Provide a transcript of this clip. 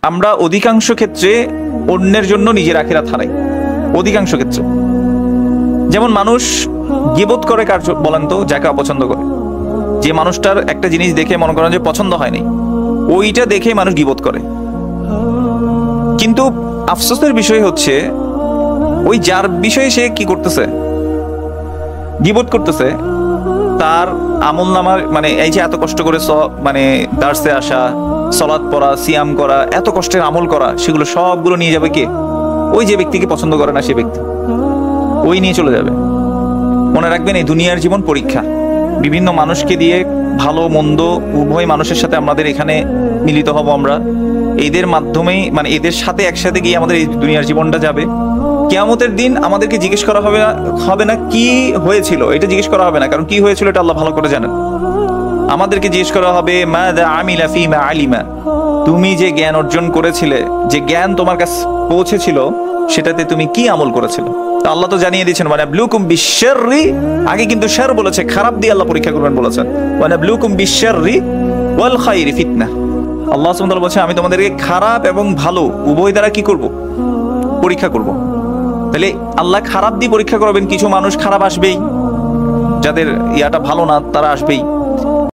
আমরা অধিকাংশ ক্ষেত্রে অন্যের জন্য নিজের আখিরাত হারাই, অধিকাংশ ক্ষেত্রে। যেমন মানুষ গীবত করে কার বলেন তো? যাকে অপছন্দ করে। যে মানুষটার একটা জিনিস দেখে মনে করেন যে পছন্দ হয়নি, ওইটা দেখে মানুষ গীবত করে। কিন্তু আফসোসের বিষয় হচ্ছে ওই যার বিষয়ে সে কি করতেছে, গীবত করতেছে, তার আমল নামার মানে এই যে এত কষ্ট করে মানে দার্সে আসা, সালাত পড়া, সিয়াম করা, এত কষ্টের আমল করা, সেগুলো সবগুলো নিয়ে যাবে কে? ওই যে ব্যক্তিকে পছন্দ করে না সে ব্যক্তি, ওই নিয়ে চলে যাবে। মনে রাখবেন, এই দুনিয়ার জীবন পরীক্ষা। বিভিন্ন মানুষকে দিয়ে, ভালো মন্দ উভয় মানুষের সাথে আমাদের এখানে মিলিত হব আমরা। এদের মাধ্যমেই মানে এদের সাথে একসাথে গিয়ে আমাদের এই দুনিয়ার জীবনটা যাবে। কিয়ামতের দিন আমাদেরকে জিজ্ঞেস করা হবে না কি হয়েছিল, এটা জিজ্ঞেস করা হবে না, কারণ কি হয়েছিল এটা আল্লাহ ভালো করে জানেন। আমাদেরকে জিজ্ঞেস করা হবে মাযা আমিলা ফীমা আলিমা, তুমি যে জ্ঞান অর্জন করেছিলে, যে জ্ঞান তোমার কাছে পৌঁছেছিল, সেটাতে তুমি কি আমল করেছিলে। তো আল্লাহ তো জানিয়ে দিয়েছেন ওয়ানাবলুকুম বিশ-শাররি, আগে কিন্তু শার বলেছে, খারাপ দিয়ে আল্লাহ পরীক্ষা করবেন বলেছেন। ওয়ানাবলুকুম বিশ-শাররি ওয়াল খায়রি ফিতনা, আল্লাহ সুবহানাহু ওয়া তাআলা বলেছেন আমি তোমাদেরকে খারাপ এবং ভালো উভয় দ্বারা কি করব? পরীক্ষা করব। তাহলে আল্লাহ খারাপ দিয়ে পরীক্ষা করবেন, কিছু মানুষ খারাপ আসবেই, যাদের ইয়াটা ভালো না তারা আসবেই।